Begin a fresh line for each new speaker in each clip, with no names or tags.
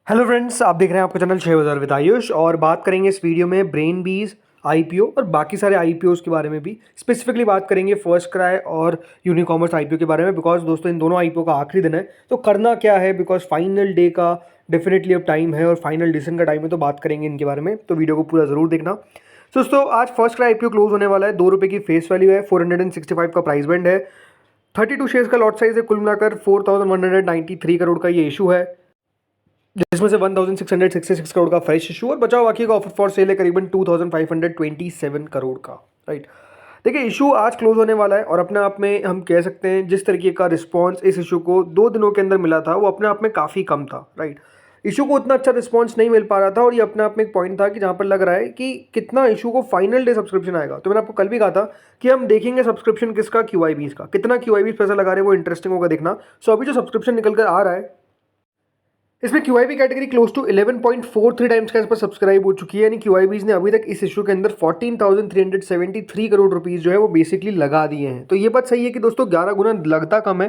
Hello friends, आप देख रहे हैं आपका चैनल शेयर बाजार विद आयुष और बात करेंगे इस वीडियो में ब्रेनबीज आईपीओ और बाकी सारे आईपीओस के बारे में भी। स्पेसिफिकली बात करेंगे फर्स्ट क्राई और यूनिकॉमर्स आईपीओ के बारे में, बिकॉज दोस्तों इन दोनों आईपीओ का आखिरी दिन है। तो करना क्या है, बिकॉज फाइनल डे का डेफिनेटली अब टाइम है और फाइनल डिसीजन का टाइम है, तो बात करेंगे इनके बारे में। तो वीडियो को पूरा ज़रूर देखना। तो दोस्तों आज फर्स्ट क्राई आईपीओ क्लोज होने वाला है। ₹2 की फेस वैल्यू है, 465 का प्राइस बैंड है, 32 शेयर्स का लॉट साइज है, कुल मिलाकर 4193 करोड़ का ये इशू है, जिसमें से 1666 करोड़ का फ्रेश इशू और बचाव बाकी का ऑफर फॉर सेल है करीबन 2527 करोड़ का। राइट, देखिए इशू आज क्लोज होने वाला है और अपने आप में हम कह सकते हैं जिस तरीके का रिस्पांस इस इशू को 2 दिनों के अंदर मिला था वो अपने आप में काफ़ी कम था। राइट, इशू को उतना अच्छा रिस्पांस नहीं मिल पा रहा था और ये अपने आप में एक पॉइंट था कि जहाँ पर लग रहा है कि कितना इशू को फाइनल डे सब्सक्रिप्शन आएगा। तो मैंने आपको कल भी कहा था कि हम देखेंगे सब्सक्रिप्शन किसका, क्यूआईबीज का, कितना क्यूआईबीज पैसा लगा रहे हैं वो इंटरेस्टिंग होगा देखना। सो अभी जो सब्सक्रिप्शन निकल कर आ रहा है इसमें QIB category close to 11.43 times के आसपास सब्सक्राइब हो चुकी है। यानी क्यूआईबीज ने अभी तक इस इशू के अंदर 14,373 करोड़ रुपीस जो है वो बेसिकली लगा दिए हैं। तो ये बात सही है कि दोस्तों 11 गुना लगता कम है,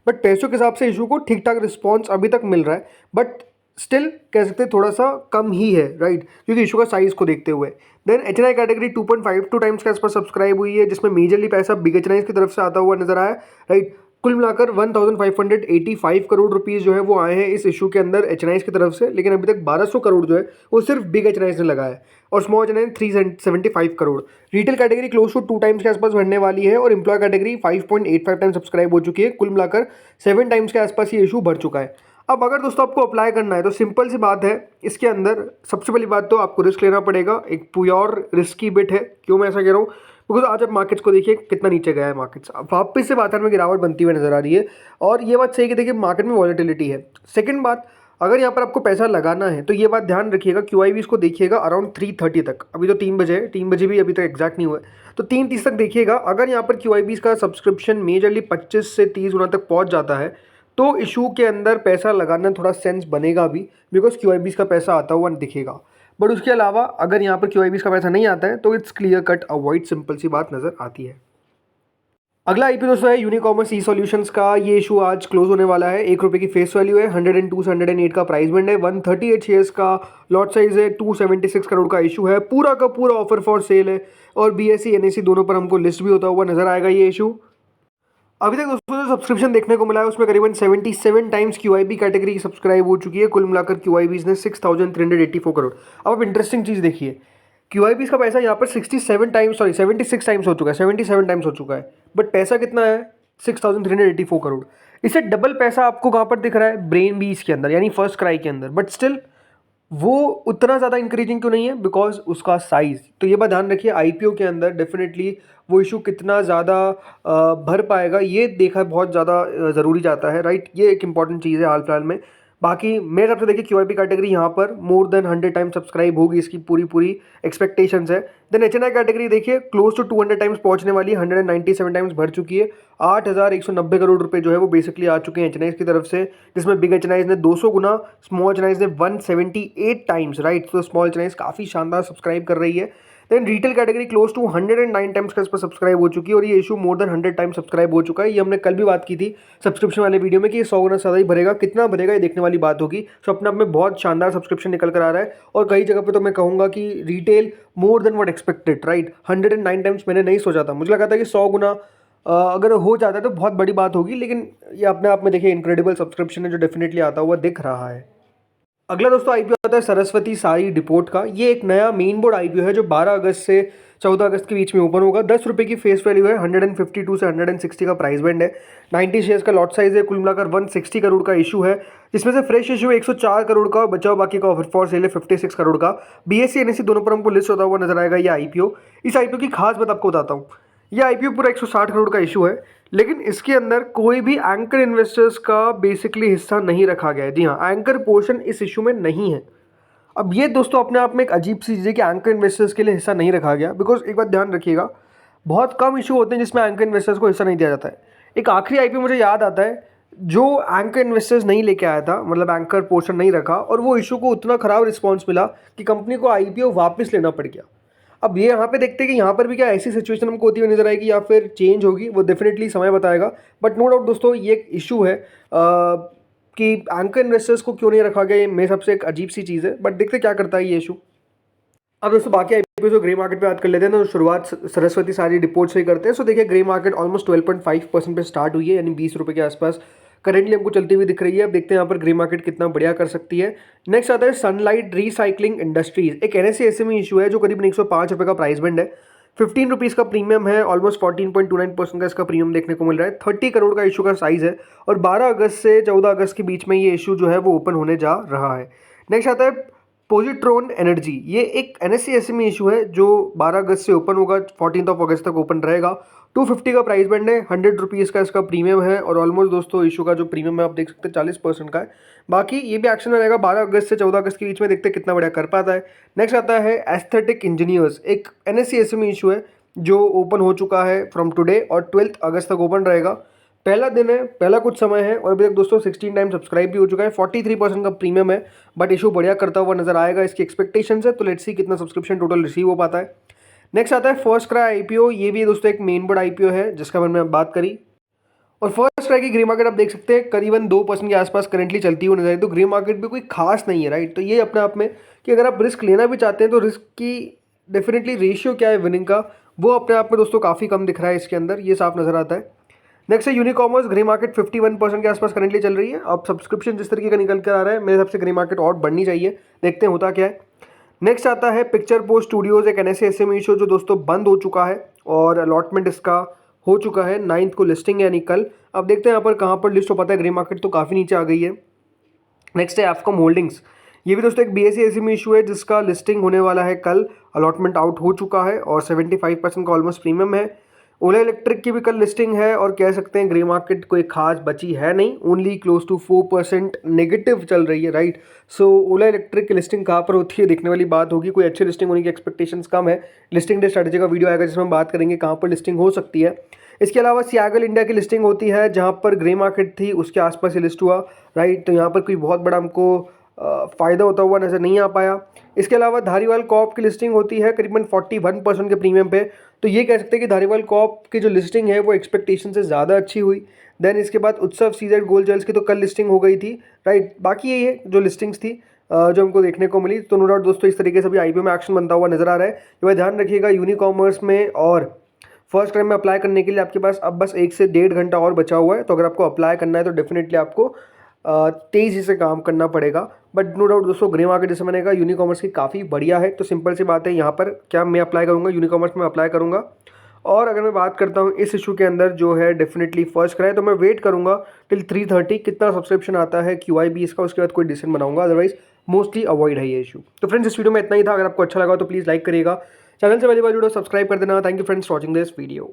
बट पैसों के हिसाब से इशू को ठीक ठाक रिस्पॉन्स अभी तक मिल रहा है, बट स्टिल कह सकते हैं थोड़ा सा कम ही है। राइट, क्योंकि इशू का साइज को देखते हुए। देन एचएनआई कैटेगरी 2.52 टाइम्स के आसपास सब्सक्राइब हुई है, जिसमें मेजरली पैसा बिग एचएनआई की तरफ से आता हुआ नजर आया। राइट, कुल मिलाकर 1585 करोड़ रुपीस जो है वो आए हैं इस इशू के अंदर एचएनआईज की तरफ से, लेकिन अभी तक 1200 करोड़ जो है वो सिर्फ बिग एचएनआईज ने लगाया है और small HNI 375 crore. Retail category close to 2 times के आसपास बढ़ने वाली है और एम्प्लॉय कैटेगरी 5.85 टाइम्स सब्सक्राइब हो चुकी है। कुल मिलाकर 7 टाइम्स के आसपास ये इशू बढ़ चुका है। अब अगर दोस्तों आपको अप्लाई करना है तो सिंपल सी बात है, इसके अंदर सबसे पहली बात तो आपको रिस्क लेना पड़ेगा। एक प्योर रिस्की बिट है। क्यों मैं ऐसा कह रहा हूँ, बिकॉज आज आप मार्केट्स को देखिए कितना नीचे गया है मार्केट्स, अब वापस से बाजार में गिरावट बनती हुई नजर आ रही है और ये बात सही है कि देखिए मार्केट में वॉलेटिलिटी है। सेकंड बात, अगर यहाँ पर आपको पैसा लगाना है तो ये बात ध्यान रखिएगा, क्यूआईबी इसको देखिएगा अराउंड 3:30 तक। अभी तो 3 बजे है, 3 बजे भी अभी तक एग्जैक्ट नहीं हुआ है, तो 3:30 तक देखिएगा। अगर यहाँ पर क्यूआईबी का सब्सक्रिप्शन मेजरली 25 से 30 गुना तक पहुँच जाता है तो इशू के अंदर पैसा लगाना थोड़ा सेंस बनेगा भी, बिकॉज क्यूआईबी का पैसा आता हुआ दिखेगा। बट उसके अलावा अगर यहाँ पर क्यूआईबी का पैसा नहीं आता है तो it's clear cut avoid, simple सी बात नजर आती है। अगला आईपीओ दोस्तों है यूनिकॉमर्स ई सॉल्यूशंस का। ये इशू आज क्लोज होने वाला है। ₹1 की फेस वैल्यू है, 102 से 108 का प्राइस बैंड है, 138 शेयर्स का लॉट साइज है, 276 करोड़ का इशू है, पूरा का पूरा ऑफर फॉर सेल है और बीएसई एनएसई दोनों पर हमको लिस्ट भी होता हुआ नजर आएगा ये इशू। अभी तक दोस्तों जो सब्सक्रिप्शन देखने को मिला है उसमें करीबन 77 टाइम्स क्यूआईबी कैटेगरी की सब्सक्राइब हो चुकी है। कुल मिलाकर क्यूआईबीज ने 6,384 करोड़। अब आप इंटरेस्टिंग चीज़ देखिए, क्यूआईबीज का पैसा यहाँ पर 76 टाइम्स हो चुका है, 77 टाइम्स हो चुका है, बट पैसा कितना है 6,384 करोड़। इससे डबल पैसा आपको कहाँ पर दिख रहा है, ब्रेन बीज के अंदर यानी फर्स्ट क्राई के अंदर, बट स्टिल वो उतना ज़्यादा इंक्रीजिंग क्यों नहीं है, बिकॉज उसका साइज़। तो ये बात ध्यान रखिए, आईपीओ के अंदर डेफिनेटली वो इशू कितना ज़्यादा भर पाएगा ये देखा बहुत ज़्यादा ज़रूरी जाता है। राइट, ये एक इंपॉर्टेंट चीज़ है हाल फिलहाल में। बाकी मेरे हिसाब से देखिए क्यूआईबी कैटेगरी यहाँ पर मोर देन 100 टाइम्स सब्सक्राइब होगी, इसकी पूरी पूरी एक्सपेक्टेशंस है। देन एचएनआई कैटेगरी देखिए क्लोज टू 200 टाइम्स पहुंचने वाली है, 197 टाइम्स भर चुकी है, 8,190 करोड़ रुपए जो है वो बेसिकली आ चुके हैं एचएनआई की तरफ से, जिसमें बिग एचएनआई ने 200 गुना, स्मॉल एचएनआई ने 178 टाइम्स। राइट, तो स्मॉल एचएनआई काफ़ी शानदार सब्सक्राइब कर रही है। Then retail category close to 109 times का इस पर सब्सक्राइब हो चुकी है और ये issue more than 100 times subscribe हो चुका है। ये हमने कल भी बात की थी सब्सक्रिप्शन वाले वीडियो में कि ये 100 गुना ज़्यादा ही भरेगा, कितना भरेगा ये देखने वाली बात होगी। सो अपने आप में बहुत शानदार सब्सक्रिप्शन निकल कर आ रहा है और कई जगह पे तो मैं कहूँगा कि retail more than what expected. Right, 109 times मैंने नहीं सोचा था, मुझे लगा था कि 100 गुना अगर हो जाता है तो बहुत बड़ी बात होगी, लेकिन ये अपने आप में देखिए इनक्रेडिबल सब्सक्रिप्शन है जो डेफिनेटली आता हुआ दिख रहा है। अगला दोस्तों आईपीओ आता है सरस्वती सारी डिपोर्ट का। ये एक नया मेन बोर्ड आईपीओ है जो 12 अगस्त से 14 अगस्त के बीच में ओपन होगा। ₹10 की फेस वैल्यू है, 152 से 160 का प्राइस बैंड है, 90 शेयर्स का लॉट साइज है, कुल मिलाकर 160 करोड़ का इशू है, जिसमें से फ्रेश इशू 104 करोड़ का, बचाव बाकी का ऑफर फॉर सेल है 56 करोड़ का। बीएसई एनएसई दोनों पर हमको लिस्ट होता हुआ नजर आएगा ये आईपीओ। इस आईपीओ की खास बात आपको बताता हूँ, ये आईपीओ पूरा 160 करोड़ का इशू है, लेकिन इसके अंदर कोई भी एंकर इन्वेस्टर्स का बेसिकली हिस्सा नहीं रखा गया है। जी हाँ, एंकर पोर्शन इस इशू में नहीं है। अब ये दोस्तों अपने आप में एक अजीब सी चीज़ है कि एंकर इन्वेस्टर्स के लिए हिस्सा नहीं रखा गया, बिकॉज एक बात ध्यान रखिएगा, बहुत कम इशू होते हैं जिसमें एंकर इन्वेस्टर्स को हिस्सा नहीं दिया जाता है। एक आखिरी आईपीओ मुझे याद आता है जो एंकर इन्वेस्टर्स नहीं लेके आया था, मतलब एंकर पोर्शन नहीं रखा, और वो इशू को उतना खराब रिस्पॉन्स मिला कि कंपनी को आईपीओ वापस लेना पड़ गया। अब ये यहाँ पे देखते हैं कि यहाँ पर भी क्या ऐसी सिचुएशन हमको होती हुई नजर आएगी या फिर चेंज होगी, वो डेफिनेटली समय बताएगा। बट नो डाउट दोस्तों ये एक इशू है कि एंकर इन्वेस्टर्स को क्यों नहीं रखा गया, ये मेरे हिसाब से एक अजीब सी चीज़ है, बट देखते क्या करता है ये इशू। अब दोस्तों बाकी आईपीओ जो ग्रे मार्केट पे बात कर लेते हैं, तो शुरुआत सरस्वती सारी रिपोर्ट से ही करते हैं। सो देखिए ग्रे मार्केट ऑलमोस्ट 12.5% पे स्टार्ट हुई है, यानी 20 रुपये के आसपास करेंटली हमको चलती हुई दिख रही है। अब देखते हैं यहाँ पर ग्रे मार्केट कितना बढ़िया कर सकती है। नेक्स्ट आता है सनलाइट रिसाइकलिंग इंडस्ट्रीज, एक NSE SME इशू है जो करीब 105 रुपये का प्राइस बैंड है, 15 रुपीज़ का प्रीमियम है, ऑलमोस्ट 14.29% का इसका प्रीमियम देखने को मिल रहा है। 30 करोड़ का इशू का साइज़ है और 12 अगस्त से 14 अगस्त के बीच में ये इशू जो है वो ओपन होने जा रहा है। नेक्स्ट आता है पॉजिट्रॉन एनर्जी, ये एक NSE SME इशू है जो 12 अगस्त से ओपन होगा, 14 अगस्त तक ओपन रहेगा। 250 का प्राइस बैंड है, 100 रुपीज़ का इसका प्रीमियम है और ऑलमोस्ट दोस्तों इशू का जो प्रीमियम है आप देख सकते हैं 40% का है। बाकी ये भी एक्शन में रहेगा 12 अगस्त से 14 अगस्त के बीच में, देखते हैं कितना बढ़िया कर पाता है। नेक्स्ट आता है एस्थेटिक इंजीनियर्स, एक NSE SME इशू है जो ओपन हो चुका है फ्रॉम टुडे और 12 अगस्त तक ओपन रहेगा। पहला दिन है, पहला कुछ समय है और अभी तक दोस्तों 16 टाइम सब्सक्राइब भी हो चुका है, 43% का प्रीमियम है, बट इशू बढ़िया करता हुआ नजर आएगा, इसकी एक्सपेक्टेशन है। तो लेट्स सी कितना सब्सक्रिप्शन टोटल रिसीव हो पाता है। नेक्स्ट आता है फर्स्ट क्राई आईपीओ, ये भी दोस्तों एक मेन बोर्ड आईपीओ है जिसका मैंने बात करी। और फर्स्ट क्राई की ग्रे मार्केट आप देख सकते हैं करीबन 2% के आसपास करंटली चलती हुई नजर आई। तो ग्रे मार्केट भी कोई खास नहीं है, राइट। तो ये अपने आप में कि अगर आप रिस्क लेना भी चाहते हैं तो रिस्क की डेफिनेटली रेशियो क्या है विनिंग का, वो अपने आप में दोस्तों काफ़ी कम दिख रहा है इसके अंदर, ये साफ नजर आता है। नेक्स्ट है यूनिकॉमर्स, ग्रे मार्केट 51% के आसपास करंटली चल रही है। अब सब्सक्रिप्शन जिस तरीके का निकल कर आ रहा है मेरे हिसाब से ग्रे मार्केट और बढ़नी चाहिए, देखते हैं होता क्या है। नेक्स्ट आता है पिक्चर पोस्ट स्टूडियोज़, एक NSE SME शो जो दोस्तों बंद हो चुका है और अलॉटमेंट इसका हो चुका है, 9 को लिस्टिंग है यानी कल। अब देखते हैं यहाँ पर कहाँ पर लिस्ट हो पाता है, ग्रे मार्केट तो काफ़ी नीचे आ गई है। नेक्स्ट है एफकॉम होल्डिंग्स, ये भी दोस्तों एक BSE SME इशू है जिसका लिस्टिंग होने वाला है कल, अलॉटमेंट आउट हो चुका है और 75% का ऑलमोस्ट प्रीमियम है। ओला इलेक्ट्रिक की भी कल लिस्टिंग है और कह सकते हैं ग्रे मार्केट कोई खास बची है नहीं, ओनली क्लोज टू 4% नेगेटिव चल रही है, राइट। सो ओला इलेक्ट्रिक की लिस्टिंग कहाँ पर होती है देखने वाली बात होगी, कोई अच्छी लिस्टिंग होने की एक्सपेक्टेशंस कम है। लिस्टिंग डे स्ट्रैटेजी का वीडियो आएगा जिसमें हम बात करेंगे कहाँ पर लिस्टिंग हो सकती है। इसके अलावा सियागल इंडिया की लिस्टिंग होती है जहाँ पर ग्रे मार्केट थी उसके आसपास ही लिस्ट हुआ, राइट। तो यहाँ पर कोई बहुत बड़ा हमको फ़ायदा होता हुआ नज़र नहीं आ पाया। इसके अलावा धारीवाल कॉप की लिस्टिंग होती है करीबन 41% के प्रीमियम पे, तो ये कह सकते हैं कि धारीवाल कॉप की जो लिस्टिंग है वो एक्सपेक्टेशन से ज़्यादा अच्छी हुई। देन इसके बाद उत्सव CZ गोल्ड ज्वेल्स की तो कल लिस्टिंग हो गई थी, राइट। बाकी ये जो लिस्टिंग्स थी जो हमको देखने को मिली, तो नो डाउट दोस्तों इस तरीके से भी IPO में एक्शन बनता हुआ नजर आ रहा है। ये बात ध्यान रखिएगा, यूनिकॉमर्स में और फर्स्ट टाइम में अप्लाई करने के लिए आपके पास अब बस 1 से 1.5 घंटा और बचा हुआ है। तो अगर आपको अप्लाई करना है तो डेफिनेटली आपको तेज़ी से काम करना पड़ेगा। बट नो डाउट दोस्तों ग्रे मार्केट जैसे मैंने कहा यूनिकॉमर्स की काफ़ी बढ़िया है। तो सिंपल सी बात है, यहाँ पर क्या मैं अप्लाई करूँगा, यूनिकॉमर्स में अप्लाई करूँगा। और अगर मैं बात करता हूँ इस इशू के अंदर जो है डेफिनेटली फर्स्ट क्राई, तो मैं वेट करूँगा टिल 3:30 कितना सब्सक्रिप्शन आता है QIB इसका, उसके बाद कोई डिसीजन बनाऊंगा, अदरवाइज मोस्टली अवॉइड है ये इशू। तो फ्रेंड्स इस वीडियो में इतना ही था, अगर आपको अच्छा लगा तो प्लीज़ लाइक करिएगा, चैनल से पहली बार जुड़ो सब्सक्राइब कर देना। Thank you friends watching this video.